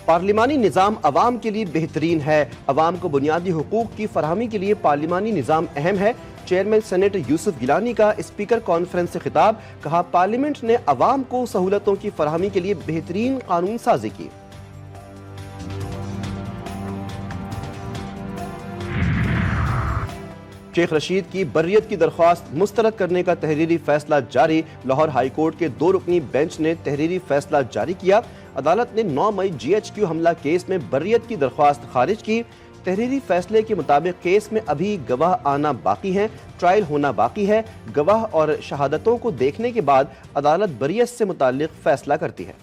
पार्लिमानी निज़ाम अवाम के लिए बेहतरीन है। अवाम को बुनियादी हुकूक की फरहमी के लिए पार्लिमानी निज़ाम अहम है। चेयरमैन सेनेट यूसुफ गिलानी का स्पीकर कॉन्फ्रेंस से खिताब। कहा, पार्लियामेंट ने अवाम को सहूलतों की फरहमी के लिए बेहतरीन कानून साजी की। शेख रशीद की बर्रियत की दरख्वास्त मुस्तरद करने का तहरीरी फैसला जारी। लाहौर हाई कोर्ट के 2 रुकनी बेंच ने तहरीरी फैसला जारी किया। अदालत ने 9 मई GHQ हमला केस में बर्रियत की दरख्वास्त खारिज की। तहरीरी फैसले के मुताबिक केस में अभी गवाह आना बाकी हैं, ट्रायल होना बाकी है। गवाह और शहादतों को देखने के बाद अदालत बर्रियत से मुताल्लिक फैसला करती है।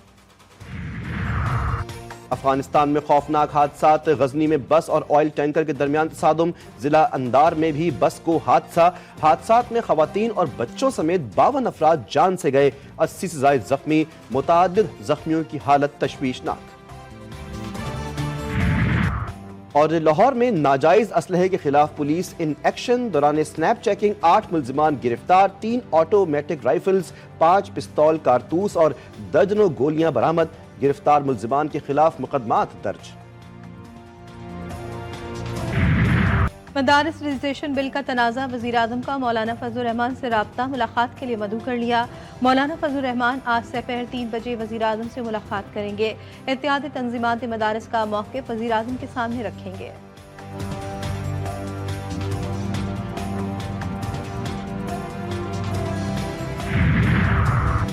अफगानिस्तान में खौफनाक हादसात। गजनी में बस और ऑयल टैंकर के दरमियान तसादुम। जिला अंदार में भी बस को हादसात में खवातीन और बच्चों समेत 52 अफराद जान से गए। 80 से ज्यादा जख्मी। मुतादिद जख्मियों की हालत तशवीशनाक। और लाहौर में नाजायज असलहे के खिलाफ पुलिस इन एक्शन। दौरान स्नैप चेकिंग 8 मुल्जिमान गिरफ्तार। 3 ऑटोमेटिक राइफल्स, 5 पिस्तौल कारतूस और दर्जनों गोलियां बरामद। गिरफ्तार मुल्जिमान के खिलाफ मुकदमात दर्ज। मदारिस रजिस्ट्रेशन बिल का तनाज़ा। वज़ीर आज़म का मौलाना फजल रहमान से राब्ता। मुलाकात के लिए मदऊ कर लिया। मौलाना फजल रहमान आज दोपहर 3 बजे वज़ीर आज़म से मुलाकात करेंगे। इत्तेहादी तंजीमात मदारिस का मौक़िफ़ वज़ीर आज़म के सामने रखेंगे।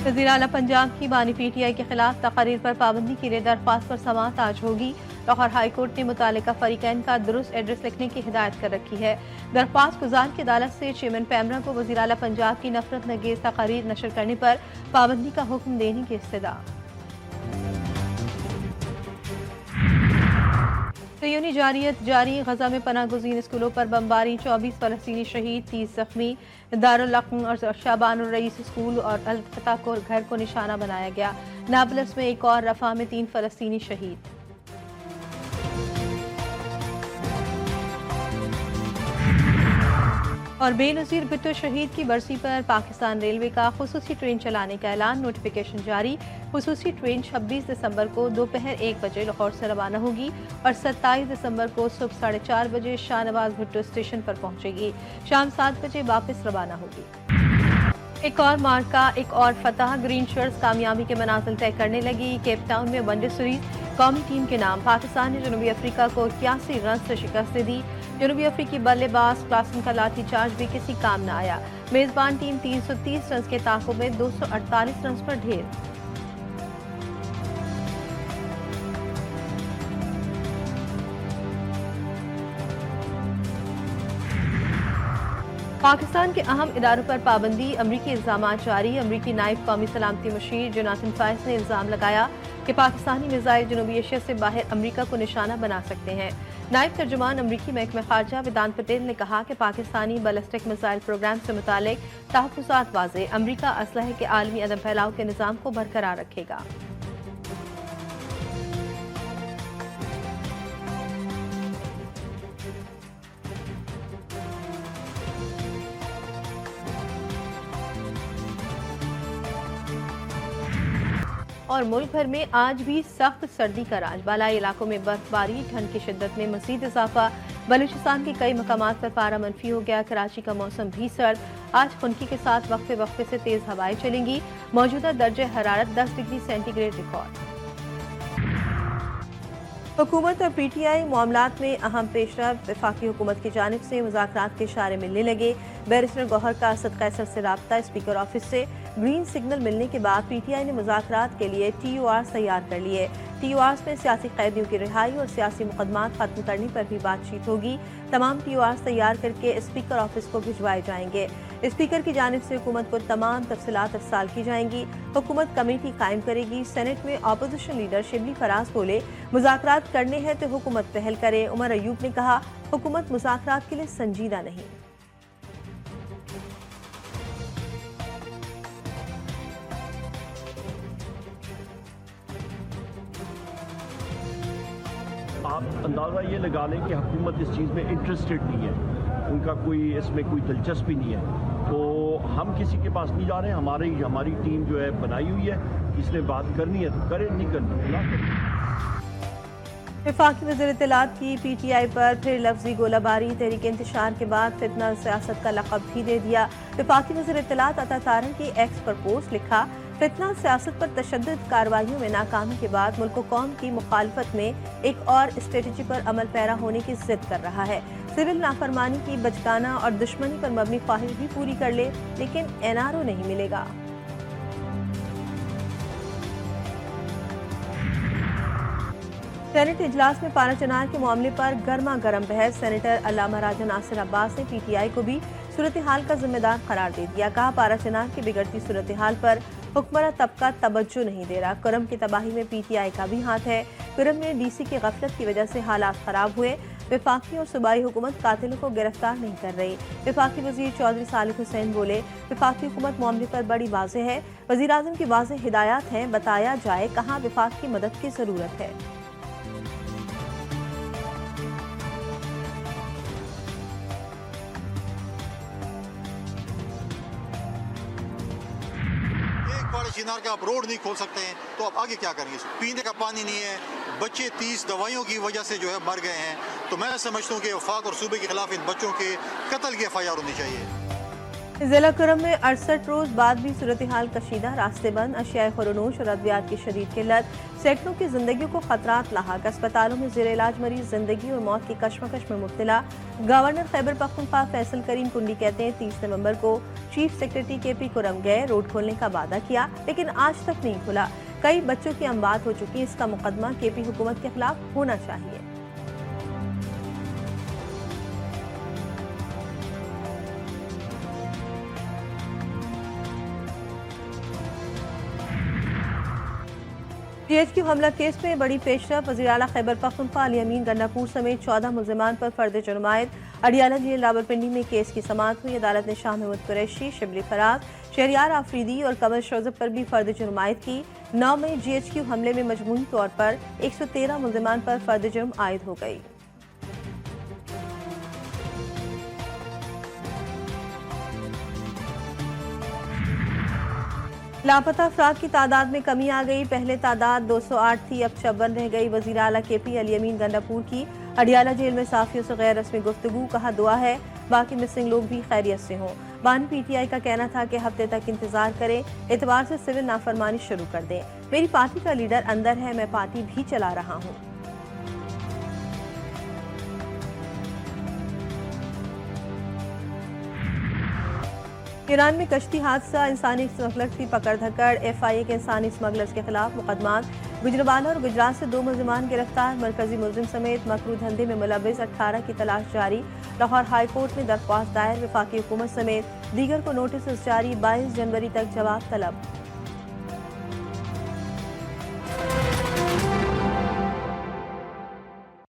वज़ीर आला पंजाब की बानी PTI के खिलाफ तकरीर पर पाबंदी के लिए दरख्वास्त पर समाअत आज होगी। लाहौर हाई कोर्ट ने मुतालिका फरीकैन का दुरुस्त एड्रेस लिखने की हिदायत कर रखी है। दरख्वास्त गुजार की अदालत से चेयरमैन पैमरा को वज़ीर आला पंजाब की नफरत नगेज तकरीर नशर करने पर पाबंदी का हुक्म देने की इस्तदा। तय्यूनी जारियत जारी। गजा में पनाह गुज़ीन स्कूलों पर बमबारी। 24 फ़लस्तीनी शहीद, 30 जख्मी। दारुल अक़्म और शाबानुर रईस स्कूल और अल फतह को घर को निशाना बनाया गया। नाबलस में एक और रफ़ा में 3 फ़लस्तीनी शहीद। और बेनज़ीर भुट्टो शहीद की बरसी पर पाकिस्तान रेलवे का खुसूसी ट्रेन चलाने का ऐलान। नोटिफिकेशन जारी। खुसूसी ट्रेन 26 दिसंबर को दोपहर 1 बजे लाहौर से रवाना होगी और 27 दिसंबर को सुबह 4:30 बजे शाहनवाज भुट्टो स्टेशन पर पहुंचेगी। शाम 7 बजे वापस रवाना होगी। एक और मार्का, एक और फतह। ग्रीन शर्ट्स कामयाबी के मनाजिल तय करने लगी। केप टाउन में वनडे सीरीज कौमी टीम के नाम। पाकिस्तान ने जनूबी अफ्रीका को 81 रन से शिकस्त दे दी। जनूबी अफ्रीकी बल्लेबाज क्लासन का लाठी चार्ज भी किसी काम न आया। मेजबान टीम 330 रन के ताक़ुब में 248 रन पर ढेर। पाकिस्तान के अहम इदारों पर पाबंदी। अमरीकी इल्जामात जारी। अमरीकी नायब कौमी सलामती मुशीर जोनाथन फाइस ने इल्जाम लगाया कि पाकिस्तानी मिसाइल जनूबी एशिया से बाहर अमरीका को निशाना बना सकते हैं। नायब तर्जुमान अमरीकी महकमा खारजा वेदांत पटेल ने कहा कि पाकिस्तानी बैलिस्टिक मिसाइल प्रोग्राम से मुतालिक तहफ़्फ़ुज़ात वाज़ेह। अमरीका असलहे के आलमी अदम फैलाव के निज़ाम को बरकरार रखेगा। और मुल्क भर में आज भी सख्त सर्दी का राज। बालाई इलाकों में बर्फबारी। ठंड की शिद्दत में मज़ीद इजाफा। बलूचिस्तान के कई मकामात पर पारा मनफी हो गया। कराची का मौसम भी सर्द। आज खुनकी के साथ वक्फे वक्फे से तेज हवाएं चलेंगी। मौजूदा दर्जे हरारत 10 डिग्री सेंटीग्रेड रिकॉर्ड। हुकूमत और PTI मामलात में अहम पेशरफ। वफाकी हुकूमत की जानिब से मुज़ाकरात के इशारे मिलने लगे। बैरिस्टर गौहर का असद कैसर से राब्ता। स्पीकर ऑफिस से ग्रीन सिग्नल मिलने के बाद PTI ने मुज़ाकरात के लिए TORs तैयार कर लिए। TORs में सियासी कैदियों की रिहाई और सियासी मुकदमात खत्म करने पर भी बातचीत होगी। तमाम TORs तैयार करके स्पीकर ऑफिस को भिजवाए जाएंगे। स्पीकर की जानिब से हुकूमत को तमाम तफसीलात अरसाल की जाएंगी। हुकूमत कमेटी कायम करेगी। सेनेट में अपोजिशन लीडर शिबली फराज बोले, मुज़ाकरात करने हैं तो हुकूमत पहल करे। उमर अयूब ने कहा, हुकूमत मुज़ाकरात के लिए संजीदा नहीं। आप अंदाज़ा ये लगा लें कि हुकूमत इस चीज़ में इंटरेस्टेड नहीं है, उनका कोई इसमें कोई दिलचस्पी नहीं है। तो हम किसी के पास नहीं जा रहे हैं। हमारी टीम जो है बनाई हुई है, इसने बात करनी है तो करे, नहीं करनी ना करे। वफाकी वज़ीर इत्तलात की PTI पर फिर लफ्जी गोलाबारी। तहरीक इंतशार के बाद फितना सियासत का लक़ब भी दे दिया। वफाकी वज़ीर इत्तलात अता तारन की एक्स पर पोस्ट लिखा, फितना सियासत पर तशद्दुद कार्रवाइयों में नाकामी के बाद मुल्क कौम की मुखालफत में एक और स्ट्रेटजी पर अमल पैरा होने की जिद कर रहा है। सिविल नाफरमानी की बचकाना और दुश्मनी पर मबनी ख्वाहिश भी पूरी कर ले, लेकिन NRO नहीं मिलेगा। सेनेट इजलास में पारा चनार के मामले पर गर्मा गर्म बहस। सेनेटर अल्लामा राजा नासिर अब्बास ने PTI को भी सूरत हाल का जिम्मेदार करार दे दिया। कहा, पारा चनार की बिगड़ती सूरत हाल पर हुक्मरान तबका तवज्जो नहीं दे रहा। कुरम की तबाही में PTI का भी हाथ है। कुरम में DC की गफलत की वजह से हालात खराब हुए। वफाकी और सूबाई हुकूमत कातिलों को गिरफ्तार नहीं कर रही। वफाकी वजीर चौधरी सालिक हुसैन बोले, वफाकी हुकूमत मामले पर बड़ी वाज़ेह है। वजीर आज़म की वाज़ेह हिदायत है, बताया जाए कहाँ वफाक की मदद की ज़रूरत है। चिनार का आप रोड नहीं खोल सकते हैं तो आप आगे क्या करेंगे? पीने का पानी नहीं है, बच्चे 30 दवाइयों की वजह से जो है मर गए हैं। तो मैं समझता हूँ कि वफाक और सूबे के खिलाफ इन बच्चों के कत्ल की FIR होनी चाहिए। जिला कुरम में 68 रोज बाद भी सूरत हाल कशीदा। रास्ते बंद, अशियाए खुरनोश और अद्वियात की शदीद किल्लत, सैकड़ों की जिंदगियों को खतरात लाहक। अस्पतालों में जेर इलाज मरीज जिंदगी और मौत की कश्मकश में मुब्तला। गवर्नर खैबर पख्तूनख्वा फैसल करीम कुंडी कहते हैं 30 नवंबर को चीफ सेक्रेटरी KP कुरम गए, रोड खोलने का वादा किया, लेकिन आज तक नहीं खुला। कई बच्चों की अमवात हो चुकी। इसका मुकदमा KP हुकूमत के खिलाफ होना चाहिए। GHQ हमला केस में बड़ी पेशरफ। वज़ीर आला खैबर पख्तूनख्वा अली अमीन गन्नापुर समेत 14 मुल्ज़िमान पर फर्द जुर्मायत। अडियाला जेल रावलपिंडी में केस की समाअत हुई। अदालत ने शाह महमूद कुरैशी, शिबली फराज, शहरियार आफरीदी और कमर शोजब पर भी फर्द जुर्मायत की। 9 मई GHQ हमले में मजमूई तौर पर 113 मुल्ज़िमान पर फर्द जुर्म आयद हो गई। लापता अफराद की तादाद में कमी आ गई। पहले तादाद 208 थी, अब 56 रह गई। वज़ीर आला KP अली अमीन गन्नापुर की अडियाला जेल में साफियों से गैर रस्मी गुफ्तगू। कहा, दुआ है बाकी मिसिंग लोग भी खैरियत से हों। बानी PTI का कहना था कि हफ्ते तक इंतजार करें, एतवार से सिविल नाफरमानी शुरू कर दें। मेरी पार्टी का लीडर अंदर है, मैं पार्टी भी चला रहा हूँ। ईरान में कश्ती हादसा, इंसानी स्मगलर्स की पकड़ धकड़। FIA के इंसानी स्मगलर्स के खिलाफ मुकदमात। गुजरावाला और गुजरात से 2 मुल्ज़िमान गिरफ्तार। मरकजी मुल्ज़िम समेत मकरू धंधे में मुलव्विस 18 की तलाश जारी। लाहौर हाई कोर्ट में दरख्वास्त दायर। वफाकी हुकूमत समेत दीगर को नोटिस जारी। 22 जनवरी तक जवाब तलब।